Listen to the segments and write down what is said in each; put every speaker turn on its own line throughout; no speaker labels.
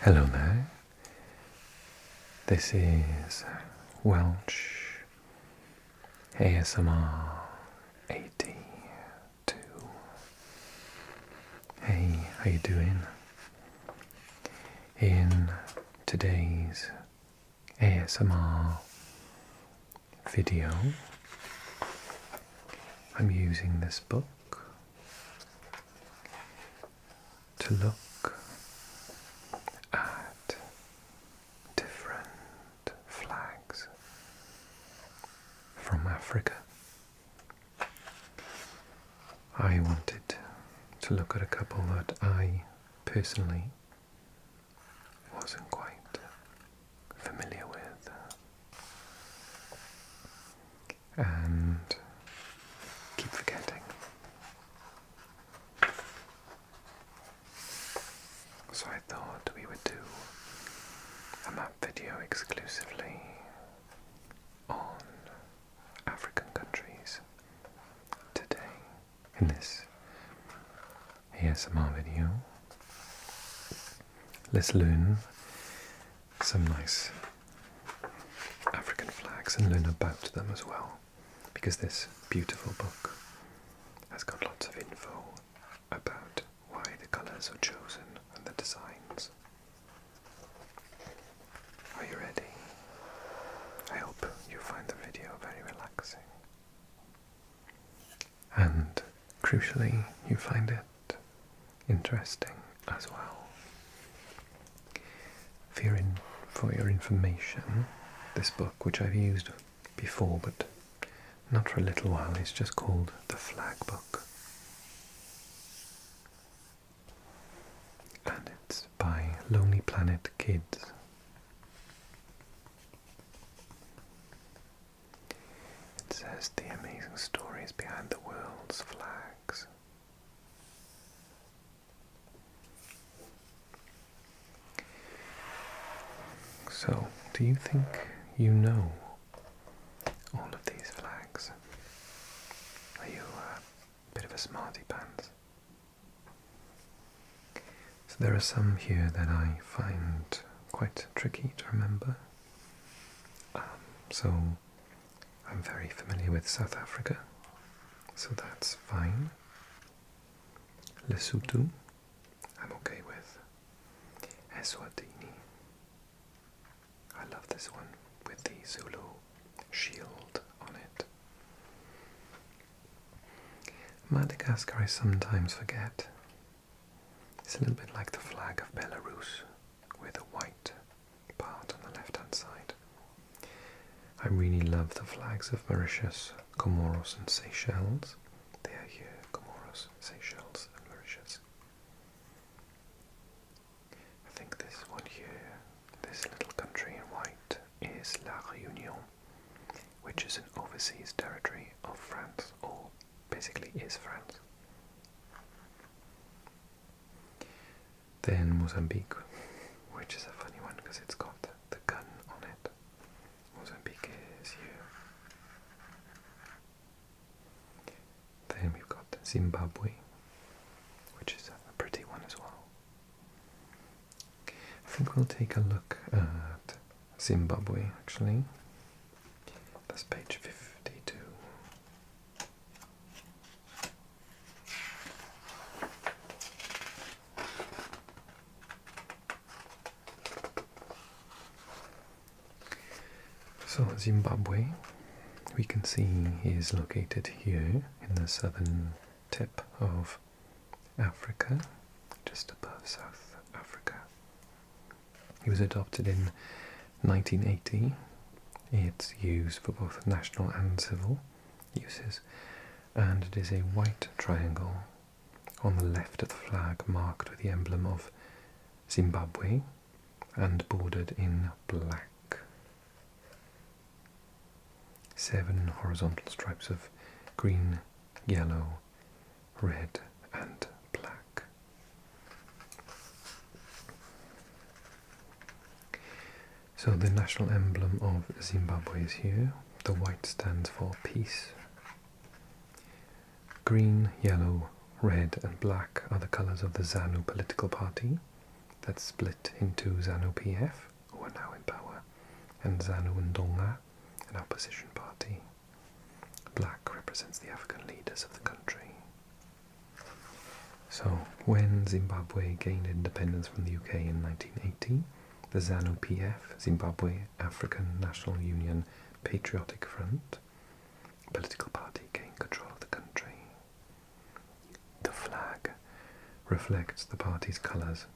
Hello there, this is Welsh ASMR 82. Hey, how you doing? In today's ASMR video, I'm using this book to look at different flags from Africa. I wanted to look at a couple that I personally wasn't quite familiar with, and keep forgetting. So I thought we would do a map video exclusively on African countries today in this ASMR video. Let's learn some nice African flags and learn about them as well, because this beautiful book has got lots of info about why the colours are chosen and the designs. Are you ready? I hope you find the video very relaxing. And crucially, you find it interesting as well. For your information, this book, which I've used before but not for a little while, is just called The Flag Book. And it's by Lonely Planet Kids. It says the amazing stories behind the world's flags. So, do you think you know all of these flags? Are you a bit of a smarty pants? So there are some here that I find quite tricky to remember. So I'm very familiar with South Africa, so that's fine. Lesotho, I'm okay with. Eswatini, I love this one with the Zulu shield on it. Madagascar I sometimes forget. It's a little bit like the flag of Belarus, with a white part on the left-hand side. I really love the flags of Mauritius, Comoros and Seychelles. They are here, Comoros, Seychelles and Mauritius. I think this one here, this little country in white, is La Réunion, which is an overseas territory of France, or basically is France. Then Mozambique, which is a funny one because it's got the gun on it. Mozambique is here. Then we've got Zimbabwe, which is a pretty one as well. I think we'll take a look at Zimbabwe actually. That's page 52. So Zimbabwe, we can see, is located here in the southern tip of Africa, just above South Africa. It was adopted in 1980. It's used for both national and civil uses, and it is a white triangle on the left of the flag marked with the emblem of Zimbabwe and bordered in black. 7 horizontal stripes of green, yellow, red and black. So the national emblem of Zimbabwe is here. The white stands for peace. Green, yellow, red and black are the colours of the ZANU political party, That's split into ZANU-PF, who are now in power, and ZANU-Ndonga, an opposition party. Black represents the African leaders of the country. So, when Zimbabwe gained independence from the UK in 1980, the ZANU-PF, Zimbabwe African National Union Patriotic Front, political party, gained control of the country. The flag reflects the party's colours.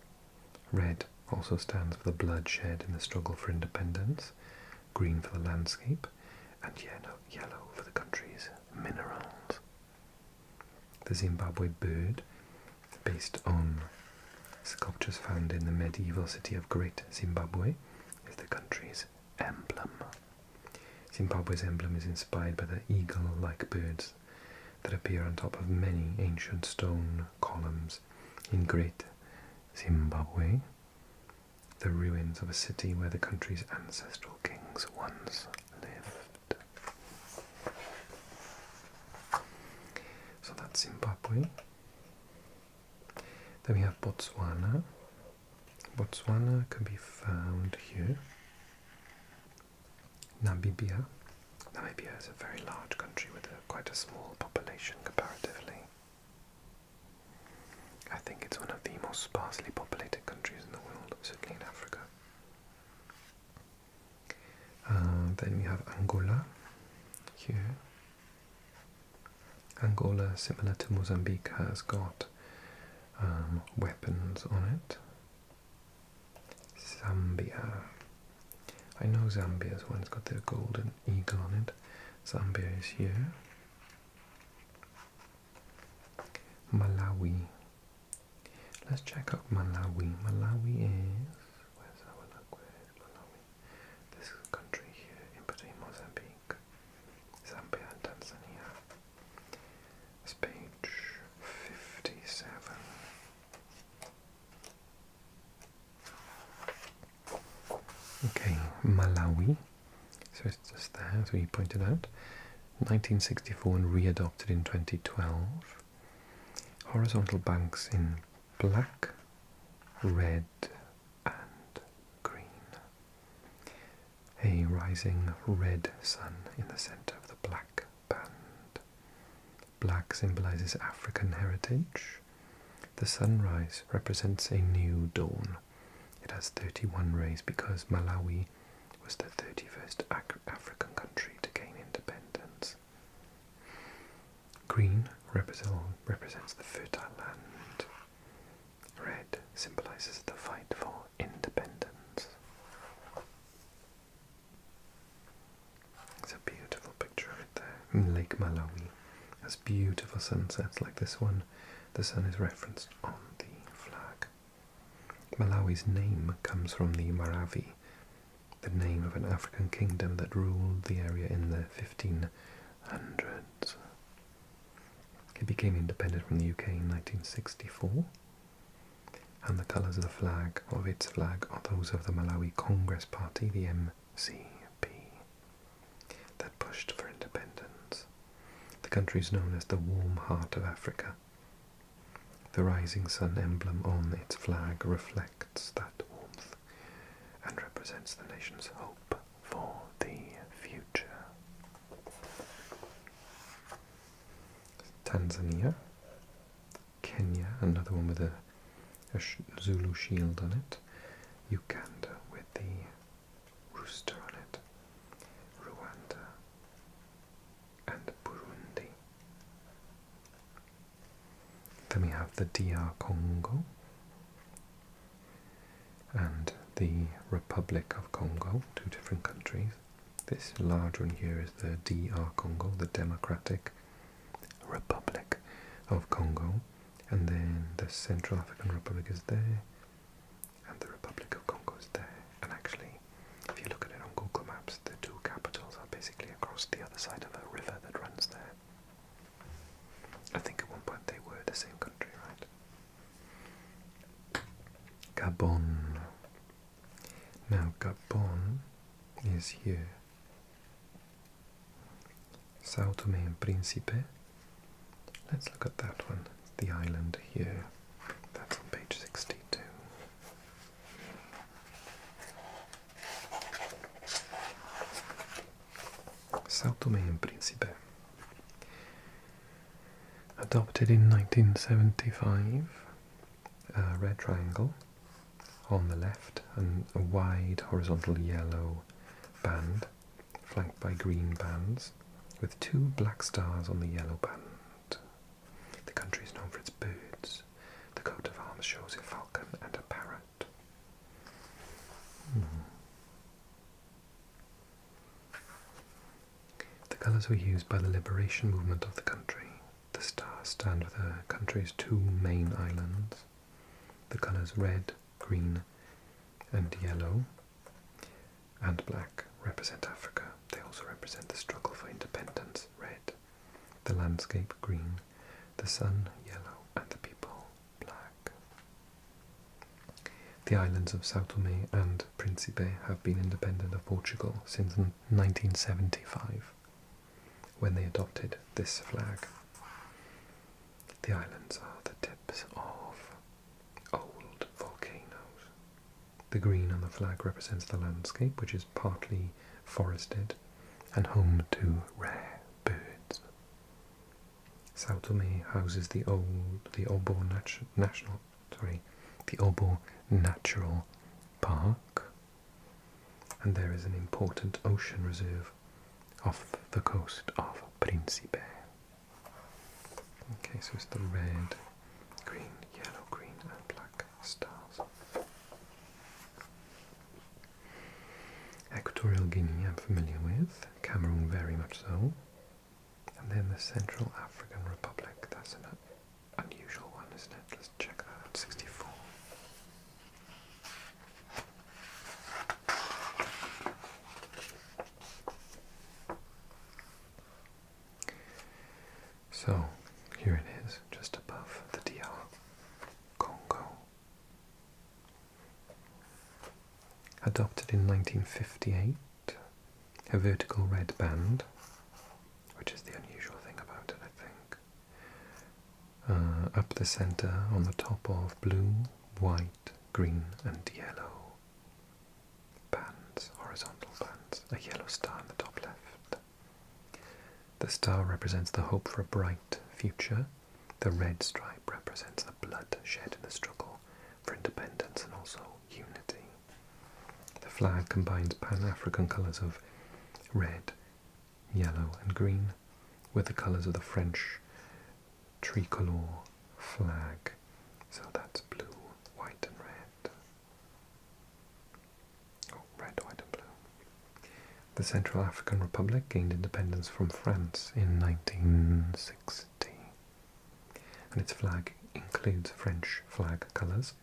Red also stands for the blood shed in the struggle for independence, green for the landscape, and yellow for the country's minerals. The Zimbabwe bird, based on sculptures found in the medieval city of Great Zimbabwe, is the country's emblem. Zimbabwe's emblem is inspired by the eagle-like birds that appear on top of many ancient stone columns in Great Zimbabwe, the ruins of a city where the country's ancestral kings once lived. So that's Zimbabwe. Then we have Botswana. Botswana can be found here. Namibia. Namibia is a very large country with quite a small population comparatively. I think it's one of the most sparsely populated countries in the world, certainly in Africa. Then we have Angola here. Angola, similar to Mozambique, has got weapons on it. Zambia. I know Zambia's one, it's got their golden eagle on it. Zambia is here. Malawi. Let's check out Malawi. Malawi is... Where's Malawi? This country here, in between Mozambique, Zambia and Tanzania. It's page 57. Okay, Malawi. So it's just there, as we pointed out. 1964 and re-adopted in 2012. Horizontal banks in black, red and green. A rising red sun in the centre of the black band. Black symbolises African heritage. The sunrise represents a new dawn. It has 31 rays because Malawi was the 31st African country to gain independence. Green represents the fertile land. Red symbolises the fight for independence. It's a beautiful picture of it there. Lake Malawi has beautiful sunsets like this one. The sun is referenced on the flag. Malawi's name comes from the Maravi, the name of an African kingdom that ruled the area in the 1500s. It became independent from the UK in 1964, and the colours of its flag are those of the Malawi Congress Party, the MCP, that pushed for independence. The country is known as the warm heart of Africa. The rising sun emblem on its flag reflects that warmth and represents the nation's hope for the future. Tanzania, Kenya, another one with a Zulu shield on it, Uganda with the rooster on it, Rwanda and Burundi. Then we have the DR Congo and the Republic of Congo, two different countries. This large one here is the DR Congo, the Democratic Republic of Congo, and then the Central African Republic is there, and the Republic of Congo is there. And actually, if you look at it on Google Maps, the two capitals are basically across the other side of a river that runs there. I think at one point they were the same country, right? Gabon. Now Gabon is here. São Tomé and Príncipe. Let's look at that one, the island here. That's on page 62. São Tomé and Príncipe. Adopted in 1975, a red triangle on the left and a wide horizontal yellow band flanked by green bands with two black stars on the yellow band. The country is known for its birds. The coat of arms shows a falcon and a parrot. The colours were used by the liberation movement of the country. The stars stand for the country's two main islands. The colours red, green and yellow and black represent Africa. They also represent the struggle for independence, red, the landscape, green, the sun, yellow, and the people, black. The islands of São Tomé and Príncipe have been independent of Portugal since 1975, when they adopted this flag. The islands are the tips of old volcanoes. The green on the flag represents the landscape, which is partly forested and home to rare birds. São Tomé houses the Obo Natural Park, and there is an important ocean reserve off the coast of Príncipe. Okay, so it's the red, green, yellow, green and black stars. Equatorial Guinea I'm familiar with, Cameroon very much so, and then the Central African Republic, that's an unusual one, isn't it? Let's check that out, 64. So, here it is, just above the DR Congo. Adopted in 1958, a vertical red band, which is the unusual thing about it, I think. Up the centre on the top of blue, white, green and yellow bands, horizontal bands, a yellow star in the top left. The star represents the hope for a bright future. The red stripe represents the blood shed in the struggle for independence and also unity. The flag combines Pan-African colours of red, yellow and green with the colours of the French tricolor flag. So that's blue, white and red. Oh, red, white and blue. The Central African Republic gained independence from France in 1960, and its flag includes French flag colours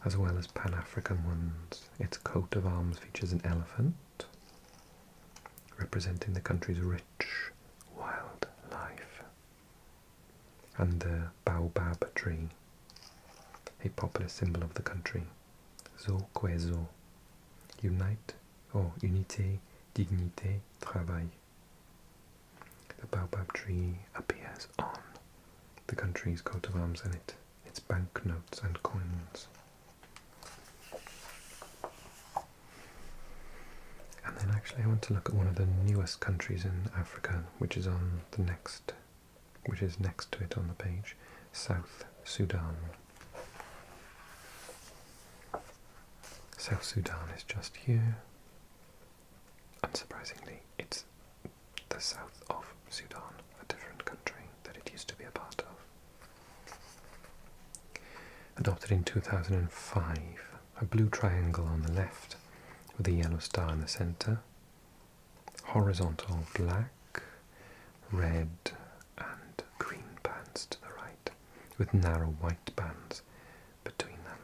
as well as Pan-African ones. Its coat of arms features an elephant, representing the country's rich wildlife, and the baobab tree, a popular symbol of the country. Zo Kwezo, unite or unité, dignité, travail. The baobab tree appears on the country's coat of arms and its banknotes and coins. And then actually I want to look at one of the newest countries in Africa, which is next to it on the page, South Sudan. South Sudan is just here. Unsurprisingly, it's the south of Sudan, a different country that it used to be a part of. Adopted in 2005, a blue triangle on the left with a yellow star in the centre, horizontal black, red and green bands to the right, with narrow white bands between them.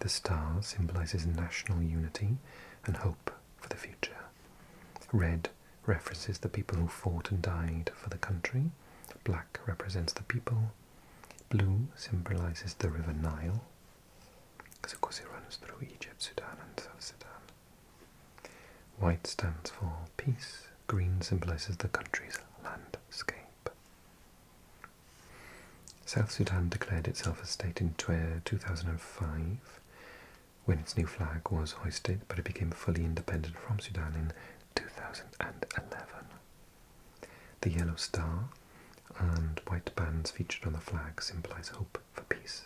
The star symbolises national unity and hope for the future. Red references the people who fought and died for the country. Black represents the people. Blue symbolises the River Nile, because of course it runs through Egypt, Sudan and South Sudan. White stands for peace. Green symbolises the country's landscape. South Sudan declared itself a state in 2005 when its new flag was hoisted, but it became fully independent from Sudan in 2011. The yellow star and white bands featured on the flag symbolize hope for peace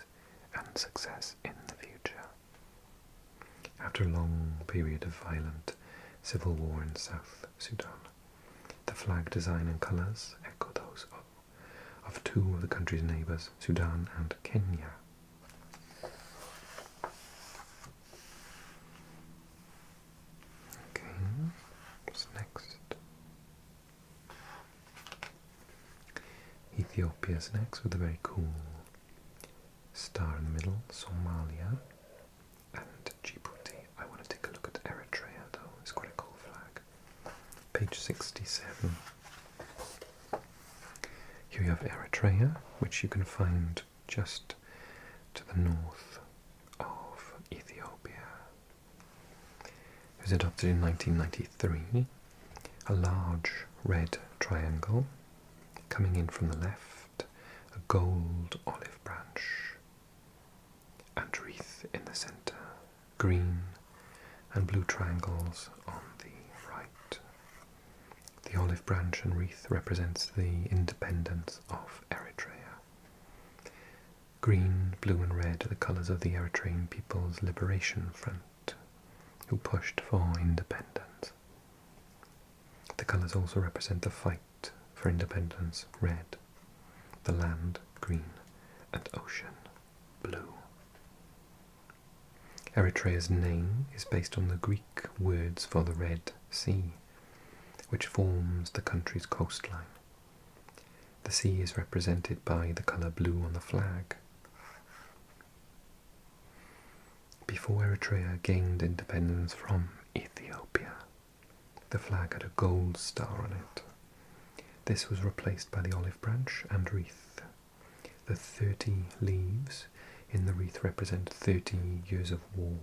and success in the future. After a long period of violent civil war in South Sudan, the flag design and colours echo those of two of the country's neighbours, Sudan and Kenya. Okay, what's next? Ethiopia's next with a very cool star in the middle, Somalia and Djibouti. I want to take a look at Eritrea though, it's quite a cool flag. Page 67. Here we have Eritrea, which you can find just to the north of Ethiopia. It was adopted in 1993. A large red triangle coming in from the left, a gold olive branch and wreath in the centre, green and blue triangles on the right. The olive branch and wreath represents the independence of Eritrea. Green, blue and red are the colours of the Eritrean People's Liberation Front, who pushed for independence. The colours also represent the fight for independence, red, the land, green, and ocean, blue. Eritrea's name is based on the Greek words for the Red Sea, which forms the country's coastline. The sea is represented by the colour blue on the flag. Before Eritrea gained independence from Ethiopia, the flag had a gold star on it. This was replaced by the olive branch and wreath. The 30 leaves in the wreath represent 30 years of war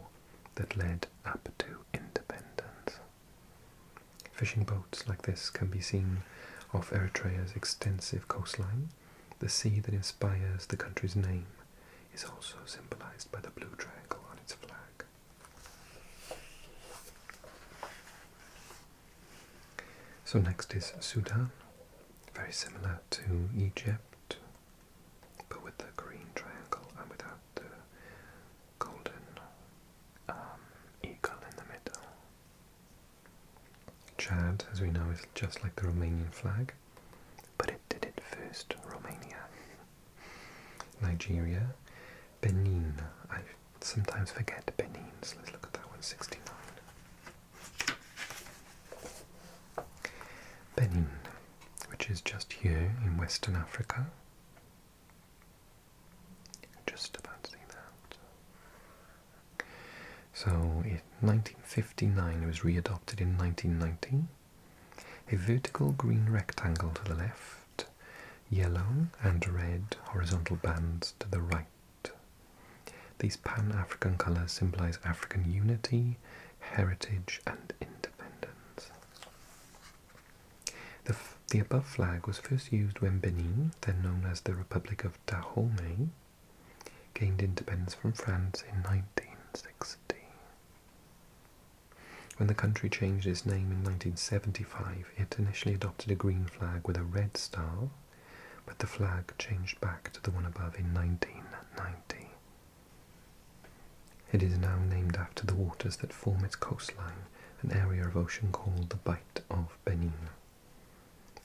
that led up to independence. Fishing boats like this can be seen off Eritrea's extensive coastline. The sea that inspires the country's name is also symbolized by the blue triangle on its flag. So next is Sudan, very similar to Egypt, but with the green triangle and without the golden eagle in the middle. Chad, as we know, is just like the Romanian flag, but it did it first, Romania. Nigeria, Benin, I sometimes forget Benin, so let's look at that one, 69. Benin, which is just here in Western Africa. Just about to see that. So in 1959 it was readopted in 1990. A vertical green rectangle to the left, yellow and red horizontal bands to the right. These Pan-African colours symbolise African unity, heritage and independence. The above flag was first used when Benin, then known as the Republic of Dahomey, gained independence from France in 1960. When the country changed its name in 1975, it initially adopted a green flag with a red star, but the flag changed back to the one above in 1990. It is now named after the waters that form its coastline, an area of ocean called the Bight of Benin.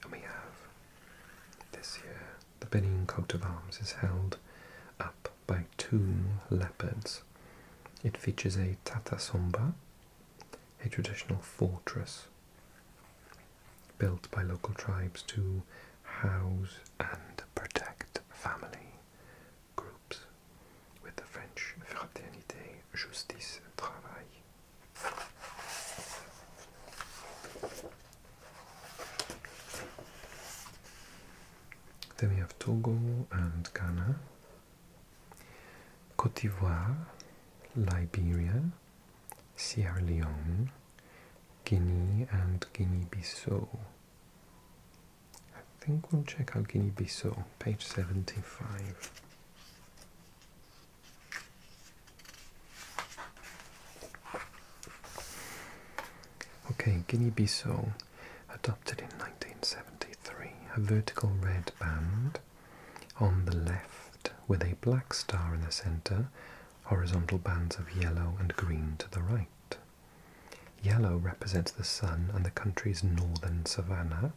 And we have this here. The Benin coat of arms is held up by two leopards. It features a tatasomba, a traditional fortress built by local tribes to house and protect family groups with the French Fraternité, Justice, Travail. Then we have Togo and Ghana, Côte d'Ivoire, Liberia, Sierra Leone, Guinea and Guinea-Bissau. I think we'll check out Guinea-Bissau, page 75. Okay, Guinea-Bissau, adopted in 1973, a vertical red band on the left with a black star in the centre, horizontal bands of yellow and green to the right. Yellow represents the sun and the country's northern savanna.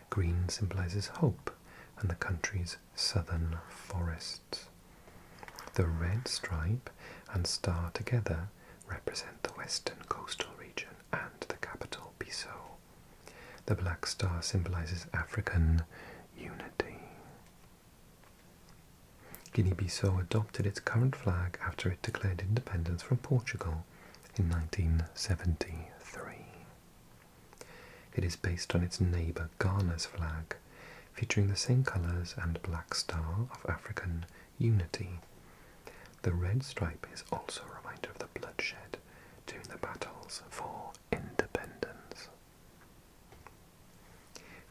Green symbolises hope and the country's southern forests. The red stripe and star together represent the western coastal region and the capital, Bissau. The black star symbolises African unity. Guinea-Bissau adopted its current flag after it declared independence from Portugal in 1973. It is based on its neighbour Ghana's flag, featuring the same colours and black star of African unity. The red stripe is also a reminder of the bloodshed during the battles for independence.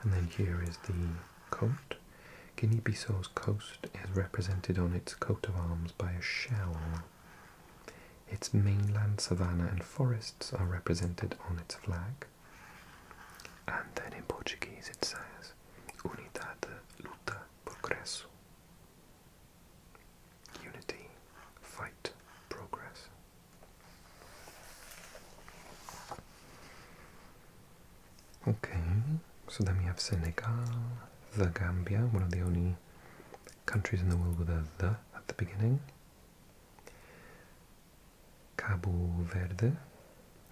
And then here is the coat. Guinea-Bissau's coast is represented on its coat of arms by a shell. Its mainland savanna and forests are represented on its flag. And then in Portuguese it says Unidade, luta, progresso. Unity, fight, progress. Okay, so then we have Senegal, the Gambia, one of the only countries in the world with a "the" at the beginning. Cabo Verde,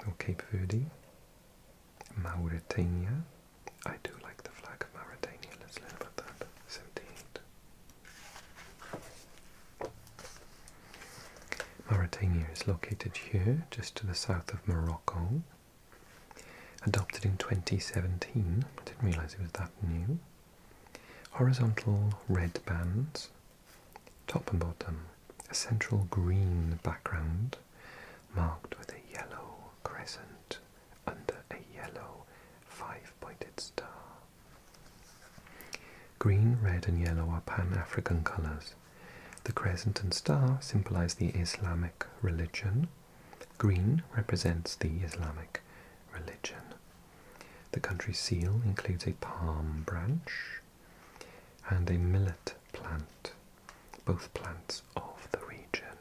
or Cape Verde. Mauritania. I do like the flag of Mauritania. Let's learn about that. 78. Mauritania is located here, just to the south of Morocco. Adopted in 2017. I didn't realise it was that new. Horizontal red bands, top and bottom. A central green background, marked with a yellow crescent under a yellow five-pointed star. Green, red and yellow are Pan-African colours. The crescent and star symbolise the Islamic religion. Green represents the Islamic religion. The country's seal includes a palm branch and a millet plant, both plants of the region.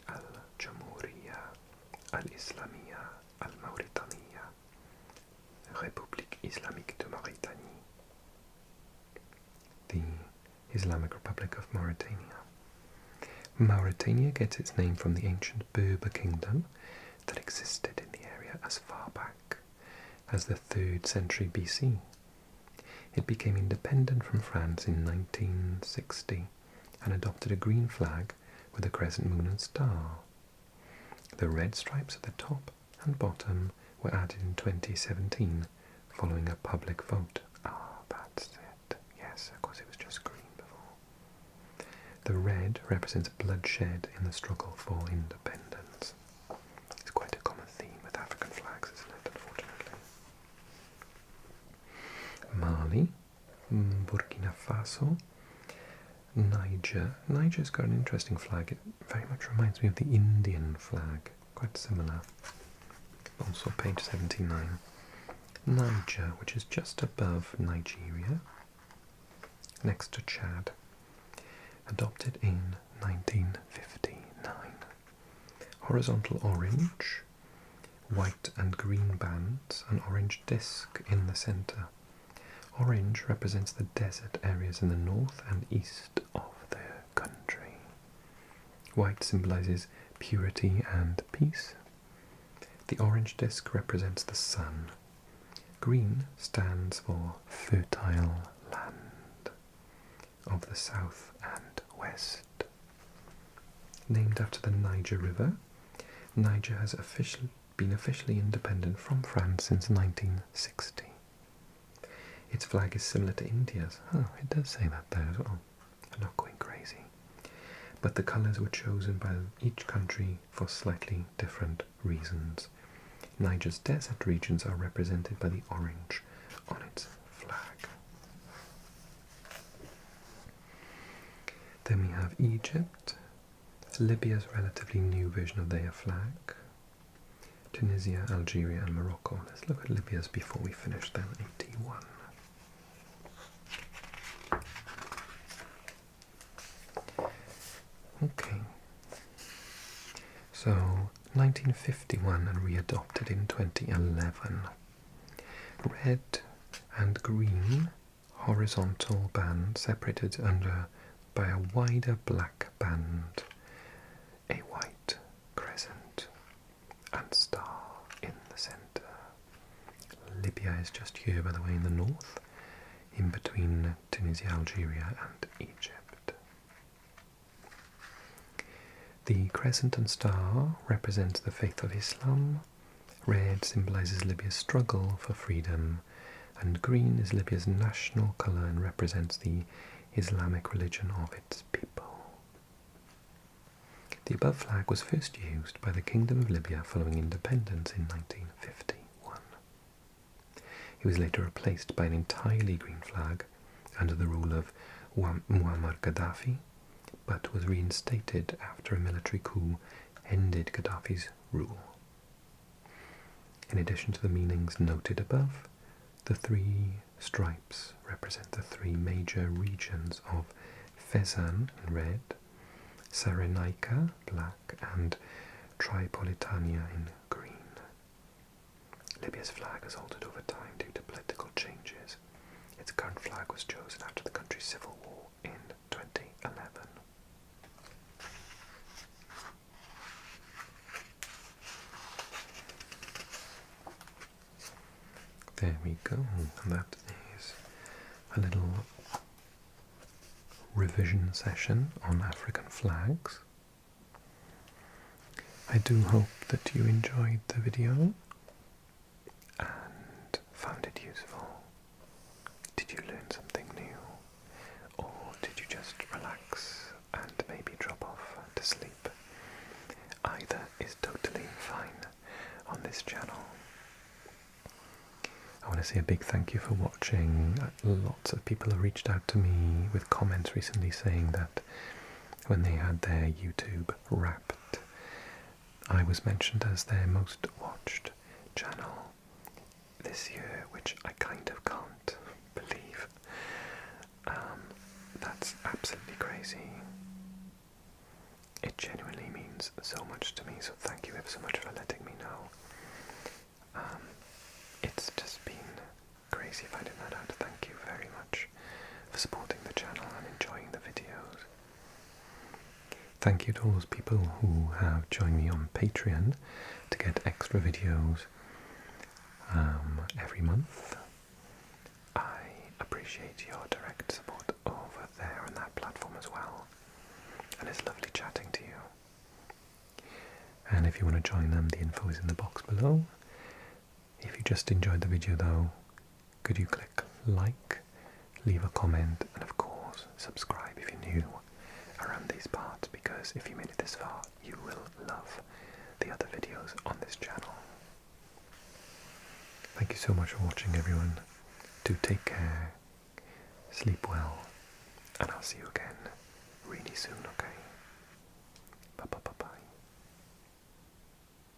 Al-Jamhuriya, Al-Islamia, Al-Mauritania, République Islamique de Mauritanie, the Islamic Republic of Mauritania. Mauritania gets its name from the ancient Berber kingdom that existed in the area as far back as the 3rd century BC. It became independent from France in 1960 and adopted a green flag with a crescent moon and star. The red stripes at the top and bottom were added in 2017 following a public vote. Ah, that's it. Yes, of course it was just green before. The red represents bloodshed in the struggle for independence. It's quite a common theme with African flags, isn't it, unfortunately. Mali, Burkina Faso, Niger. Niger's got an interesting flag. It very much reminds me of the Indian flag. Quite similar. Also page 79. Niger, which is just above Nigeria, next to Chad. Adopted in 1959. Horizontal orange, white and green bands, an orange disc in the centre. Orange represents the desert areas in the north and east of their country. White symbolises purity and peace. The orange disc represents the sun. Green stands for fertile land of the south and west. Named after the Niger River, Niger has been officially independent from France since 1960. Its flag is similar to India's. Oh, it does say that there as well. I'm not going crazy. But the colours were chosen by each country for slightly different reasons. Niger's desert regions are represented by the orange on its flag. Then we have Egypt. Libya's relatively new version of their flag. Tunisia, Algeria and Morocco. Let's look at Libya's before we finish then. 81. Okay. So 1951 and readopted in 2011. Red and green horizontal band separated under by a wider black band, a white crescent and star in the centre. Libya is just here, by the way, in the north, in between Tunisia, Algeria and Egypt. The crescent and star represents the faith of Islam, red symbolises Libya's struggle for freedom, and green is Libya's national colour and represents the Islamic religion of its people. The above flag was first used by the Kingdom of Libya following independence in 1951. It was later replaced by an entirely green flag under the rule of Muammar Gaddafi, but was reinstated after a military coup ended Gaddafi's rule. In addition to the meanings noted above, the three stripes represent the three major regions of Fezzan in red, Cyrenaica black and Tripolitania in green. Libya's flag has altered over time due to political changes. Its current flag was chosen after the country's civil war in 2011. There we go, and that is a little revision session on African flags. I do hope that you enjoyed the video and found it useful. Did you learn something new? Or did you just relax and maybe drop off to sleep? Either is totally fine on this channel. I want to say a big thank you for watching. Lots of people have reached out to me with comments recently saying that when they had their YouTube Wrapped, I was mentioned as their most watched channel this year, which I kind of can't believe. That's absolutely crazy. It genuinely means so much to me, so thank you ever so much for letting me know. It's just been crazy finding that out. Thank you very much for supporting the channel and enjoying the videos. Thank you to all those people who have joined me on Patreon to get extra videos every month. I appreciate your direct support over there on that platform as well. And it's lovely chatting to you. And if you want to join them, the info is in the box below. If you just enjoyed the video though, could you click like, leave a comment, and of course subscribe if you're new around these parts, because if you made it this far, you will love the other videos on this channel. Thank you so much for watching, everyone. Do take care, sleep well, and I'll see you again really soon, okay?